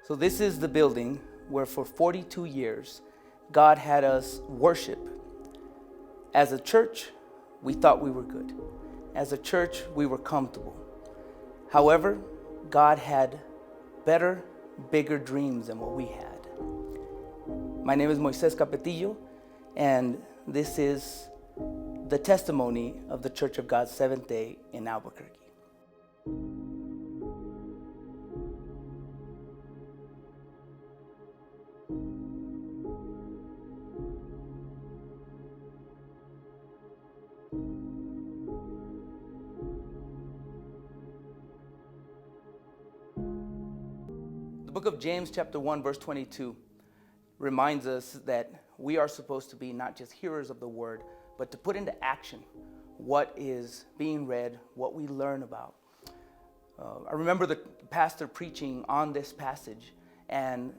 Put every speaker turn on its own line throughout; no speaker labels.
So this is the building where for 42 years, God had us worship. As a church, we thought we were good. As a church, we were comfortable. However, God had better, bigger dreams than what we had. My name is Moises Capetillo, and this is the testimony of the Church of God Seventh Day in Albuquerque. The book of James chapter 1 verse 22 reminds us that we are supposed to be not just hearers of the word, but to put into action what is being read, what we learn about. I remember the pastor preaching on this passage and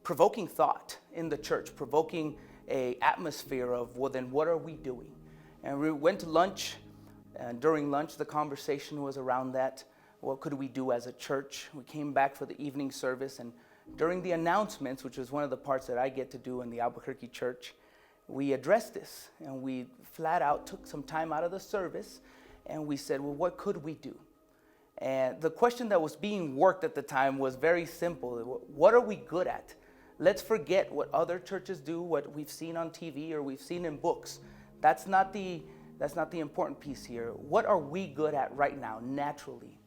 provoking thought in the church, provoking an atmosphere of, well, then what are we doing? And we went to lunch, and during lunch the conversation was around that. What could we do as a church? We came back for the evening service, and during the announcements, which is one of the parts that I get to do in the Albuquerque Church, we addressed this, and we flat out took some time out of the service, and we said, well, what could we do? And the question that was being worked at the time was very simple. What are we good at? Let's forget what other churches do, what we've seen on TV or we've seen in books. That's not the important piece here. What are we good at right now, naturally?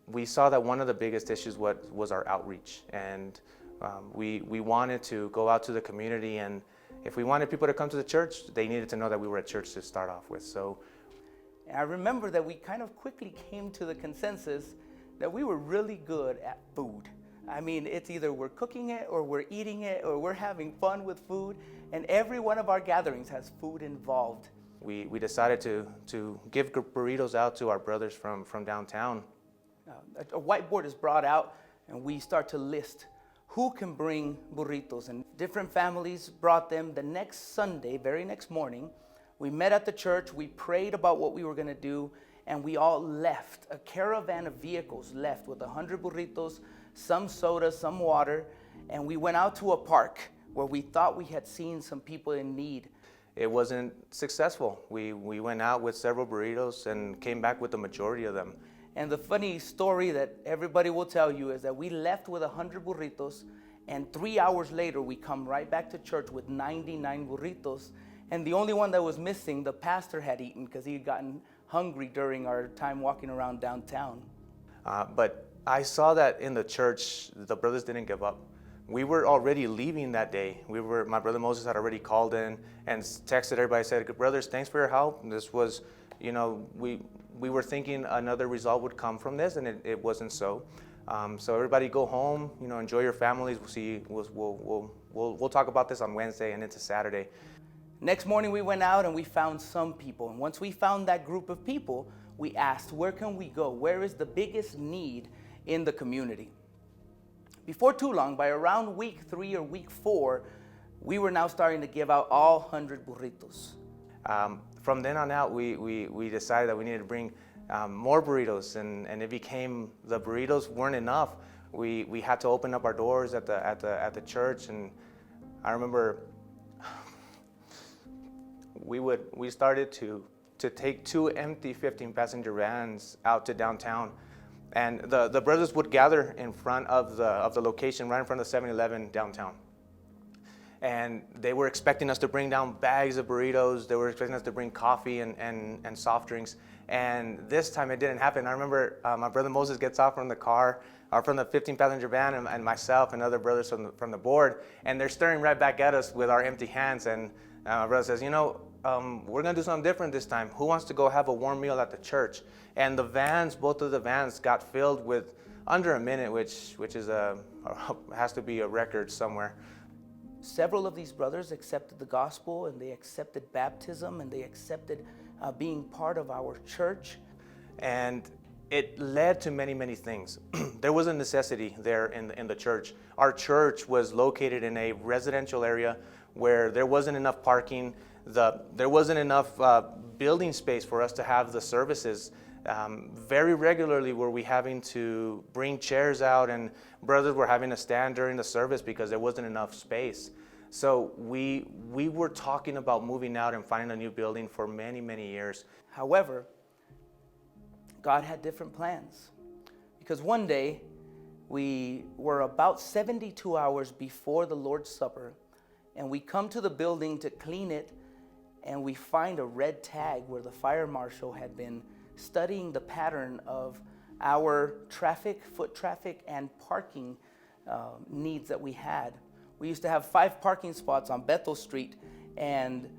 We saw that one of the biggest issues was our outreach, and we wanted to go out to the community, and if we wanted people to come to the church, they needed to know that we were a church to start off with. So
I remember that we kind of quickly came to the consensus that we were really good at food. I mean, it's either we're cooking it or we're eating it or we're having fun with food, and every one of our gatherings has food involved.
We decided to give burritos out to our brothers from downtown.
A whiteboard is brought out, and we start to list who can bring burritos, and different families brought them. The next Sunday, very next morning, we met at the church, we prayed about what we were going to do, and we all left. A caravan of vehicles left with 100 burritos, some soda, some water, and we went out to a park where we thought we had seen some people in need.
It wasn't successful. We went out with several burritos and came back with the majority of them.
And the funny story that everybody will tell you is that we left with 100 burritos, and 3 hours later we come right back to church with 99 burritos, and the only one that was missing, the pastor had eaten because he had gotten hungry during our time walking around downtown.
But I saw that in the church, the brothers didn't give up. We were already leaving that day. My brother Moses had already called in and texted everybody, said, brothers, thanks for your help. And this was, we were thinking another result would come from this, and it wasn't so. So everybody go home, enjoy your families. We'll talk about this on Wednesday and into Saturday.
Next morning we went out and we found some people. And once we found that group of people, we asked, where can we go? Where is the biggest need in the community? Before too long, by around week 3 or week 4, we were now starting to give out all 100 burritos.
From then on out, we decided that we needed to bring more burritos, and it became, the burritos weren't enough. We had to open up our doors at the church, and I remember we started to take 2 empty 15-passenger vans out to downtown, and the brothers would gather in front of the location, right in front of the 7-Eleven downtown. And they were expecting us to bring down bags of burritos. They were expecting us to bring coffee and soft drinks. And this time it didn't happen. I remember my brother Moses gets off from the car, or from the 15-passenger van, and myself and other brothers from the board, and they're staring right back at us with our empty hands. And my brother says, we're going to do something different this time. Who wants to go have a warm meal at the church? And the vans, both of the vans, got filled with under a minute, which has to be a record somewhere.
Several of these brothers accepted the gospel, and they accepted baptism, and they accepted being part of our church.
And it led to many, many things. There was a necessity there in the church. Our church was located in a residential area where there wasn't enough parking. There wasn't enough building space for us to have the services. Very regularly were we having to bring chairs out, and brothers were having to stand during the service because there wasn't enough space. So we were talking about moving out and finding a new building for many, many years.
However, God had different plans, because one day we were about 72 hours before the Lord's Supper, and we come to the building to clean it, and we find a red tag where the fire marshal had been studying the pattern of our traffic, foot traffic, and parking needs that we had. We used to have 5 parking spots on Bethel Street, and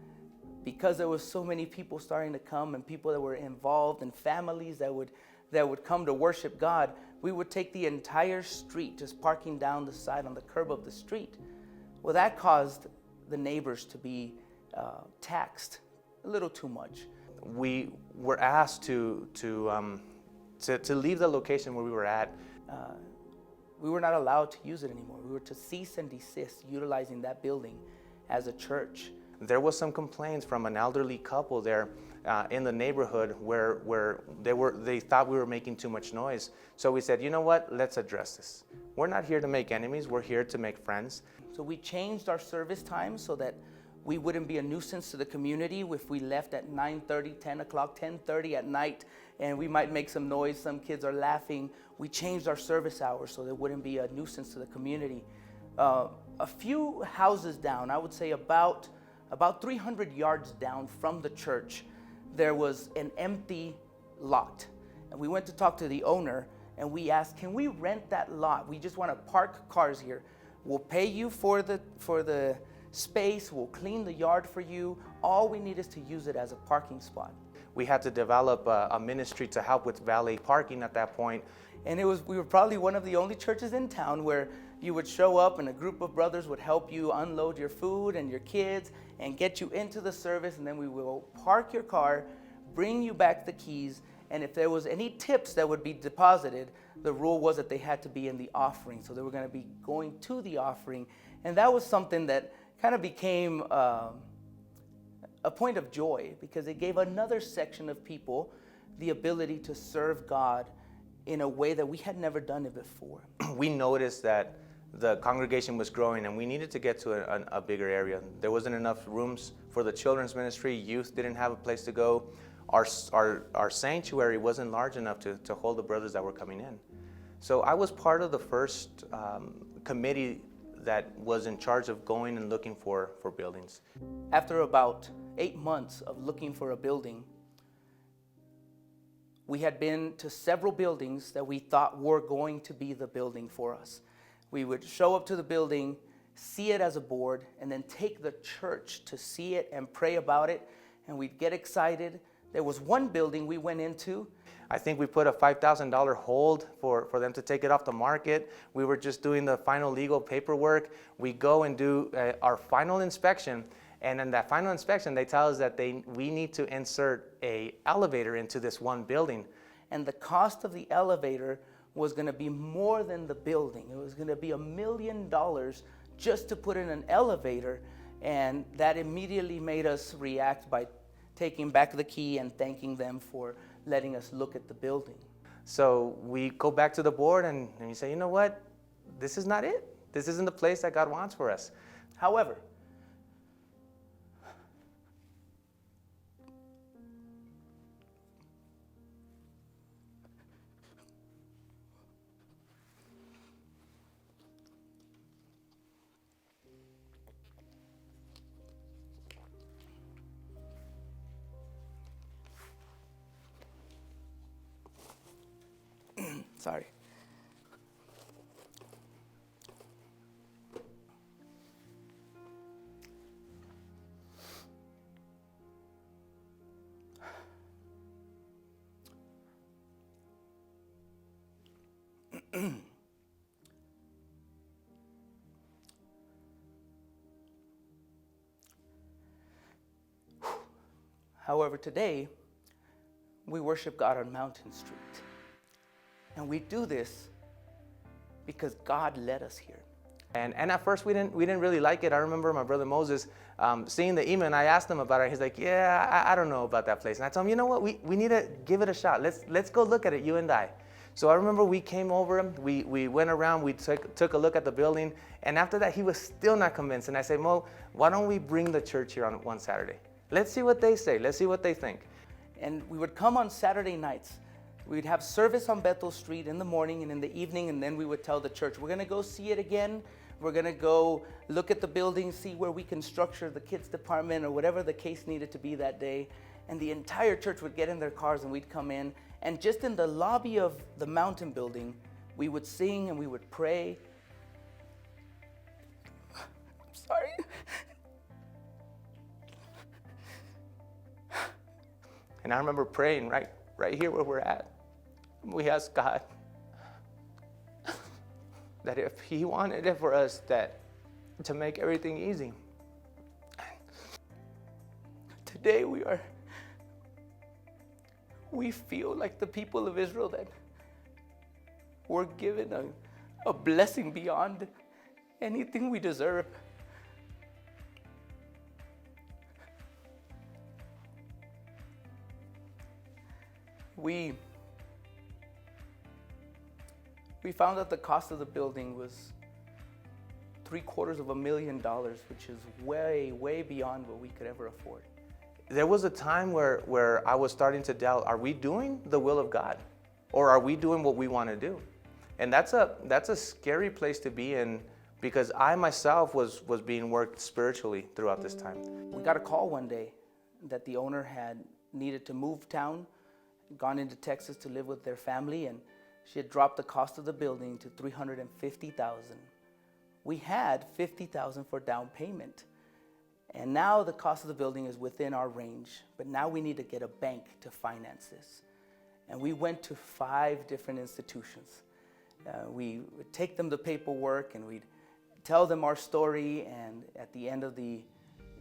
because there was so many people starting to come and people that were involved and families that would come to worship God, we would take the entire street just parking down the side on the curb of the street. Well, that caused the neighbors to be taxed a little too much.
We were asked to leave the location where we were at.
We were not allowed to use it anymore. We were to cease and desist utilizing that building as a church.
There was some complaints from an elderly couple there in the neighborhood where they thought we were making too much noise. So we said, you know what, let's address this. We're not here to make enemies, we're here to make friends.
So we changed our service time so that we wouldn't be a nuisance to the community if we left at 9:30, 10 o'clock, 10:30 at night, and we might make some noise, some kids are laughing. We changed our service hours so there wouldn't be a nuisance to the community. A few houses down, I would say about 300 yards down from the church, there was an empty lot. And we went to talk to the owner, and we asked, can we rent that lot? We just want to park cars here. We'll pay you for the space, we'll clean the yard for you. All we need is to use it as a parking spot.
We had to develop a ministry to help with valet parking at that point.
And we were probably one of the only churches in town where you would show up and a group of brothers would help you unload your food and your kids and get you into the service, and then we will park your car, bring you back the keys, and if there was any tips that would be deposited, the rule was that they had to be in the offering. So they were going to be going to the offering, and that was something that kind of became a point of joy, because it gave another section of people the ability to serve God in a way that we had never done it before.
We noticed that the congregation was growing and we needed to get to a bigger area. There wasn't enough rooms for the children's ministry. Youth didn't have a place to go. Our sanctuary wasn't large enough to hold the brothers that were coming in. So I was part of the first committee that was in charge of going and looking for buildings.
After about 8 months of looking for a building, we had been to several buildings that we thought were going to be the building for us. We would show up to the building, see it as a board, and then take the church to see it and pray about it, and we'd get excited. There was one building we went into.
I think we put a $5,000 hold for them to take it off the market. We were just doing the final legal paperwork. We go and do our final inspection, and in that final inspection, they tell us that we need to insert an elevator into this one building.
And the cost of the elevator was going to be more than the building. It was going to be $1 million just to put in an elevator, and that immediately made us react by taking back the key and thanking them for letting us look at the building.
So we go back to the board and we say, you know what? This is not it. This isn't the place that God wants for us.
However, sorry. However, today, we worship God on Mountain Street. And we do this because God led us here.
And at first we didn't really like it. I remember my brother Moses seeing the email, and I asked him about it. He's like, yeah, I don't know about that place. And I told him, you know what, we need to give it a shot. Let's go look at it, you and I. So I remember we came over, we went around, we took a look at the building, and after that he was still not convinced. And I said, Mo, why don't we bring the church here on one Saturday? Let's see what they say. Let's see what they think.
And we would come on Saturday nights. We'd have service on Bethel Street in the morning and in the evening, and then we would tell the church, we're going to go see it again. We're going to go look at the building, see where we can structure the kids department or whatever the case needed to be that day. And the entire church would get in their cars and we'd come in. And just in the lobby of the mountain building, we would sing and we would pray. I'm sorry.
And I remember praying right here where we're at. We asked God that if He wanted it for us, that to make everything easy.
Today we feel like the people of Israel that were given a blessing beyond anything we deserve. We found that the cost of the building was $750,000, which is way, way beyond what we could ever afford.
There was a time where I was starting to doubt, are we doing the will of God? Or are we doing what we want to do? And that's a scary place to be in, because I myself was being worked spiritually throughout this time.
We got a call one day that the owner had needed to move town, gone into Texas to live with their family, and she had dropped the cost of the building to $350,000. We had $50,000 for down payment. And now the cost of the building is within our range, but now we need to get a bank to finance this. And we went to 5 different institutions. We would take them the paperwork and we'd tell them our story, and at the end of the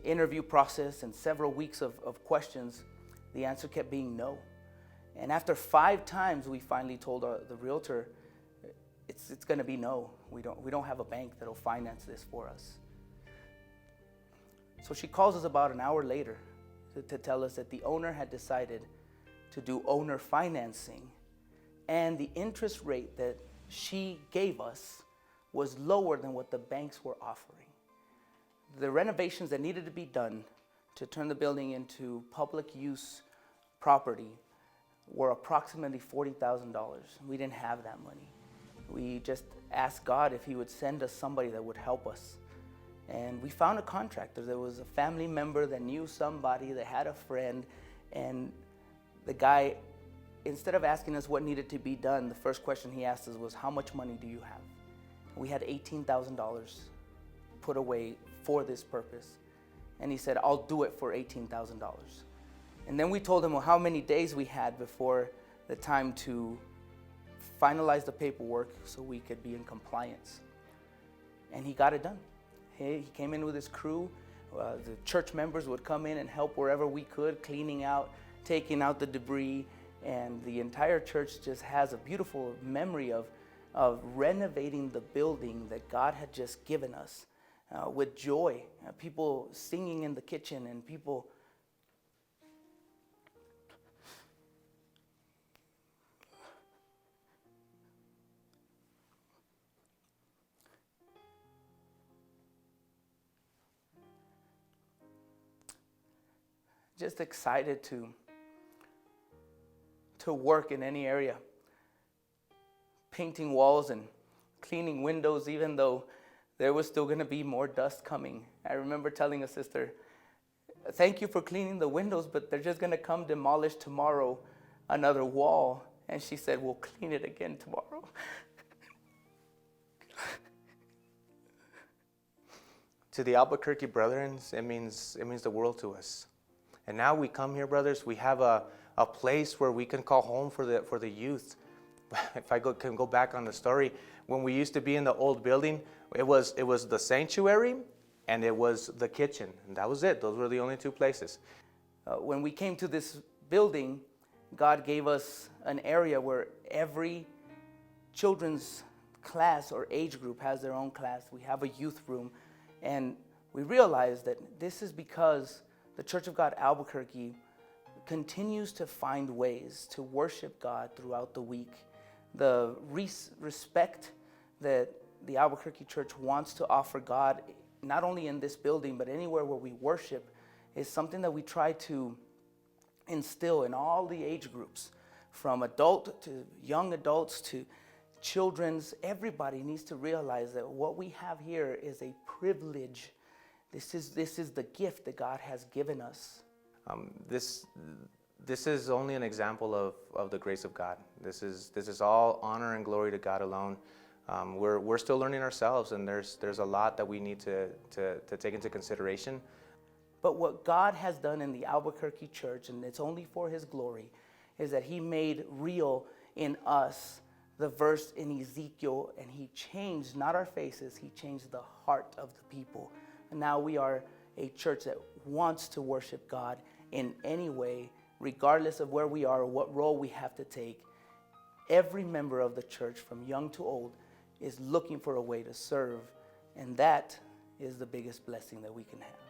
interview process and several weeks of questions, the answer kept being no. And after 5 times, we finally told the realtor, it's going to be no. We don't have a bank that'll finance this for us. So she calls us about an hour later to tell us that the owner had decided to do owner financing, and the interest rate that she gave us was lower than what the banks were offering. The renovations that needed to be done to turn the building into public use property were approximately $40,000. We didn't have that money. We just asked God if He would send us somebody that would help us. And we found a contractor. There was a family member that knew somebody, that had a friend, and the guy, instead of asking us what needed to be done, the first question he asked us was, how much money do you have? We had $18,000 put away for this purpose. And he said, I'll do it for $18,000. And then we told him how many days we had before the time to finalize the paperwork so we could be in compliance. And he got it done. He came in with his crew. The church members would come in and help wherever we could, cleaning out, taking out the debris. And the entire church just has a beautiful memory of renovating the building that God had just given us with joy. People singing in the kitchen and people just excited to work in any area, painting walls and cleaning windows, even though there was still going to be more dust coming. I remember telling a sister, thank you for cleaning the windows, but they're just going to come demolish tomorrow another wall. And she said, we'll clean it again tomorrow.
To the Albuquerque brethren, it means the world to us. And now we come here, brothers, we have a place where we can call home for the youth. If I can go back on the story, when we used to be in the old building, it was the sanctuary and it was the kitchen, and that was it. Those were the only 2 places.
When we came to this building, God gave us an area where every children's class or age group has their own class. We have a youth room. And we realize that this is because the Church of God Albuquerque continues to find ways to worship God throughout the week. The respect that the Albuquerque Church wants to offer God, not only in this building, but anywhere where we worship, is something that we try to instill in all the age groups, from adult to young adults to children's. Everybody needs to realize that what we have here is a privilege. This is the gift that God has given us.
This is only an example of the grace of God. This is all honor and glory to God alone. We're still learning ourselves, and there's a lot that we need to take into consideration.
But what God has done in the Albuquerque Church, and it's only for His glory, is that He made real in us the verse in Ezekiel, and He changed not our faces, He changed the heart of the people. And now we are a church that wants to worship God in any way, regardless of where we are or what role we have to take. Every member of the church, from young to old, is looking for a way to serve, and that is the biggest blessing that we can have.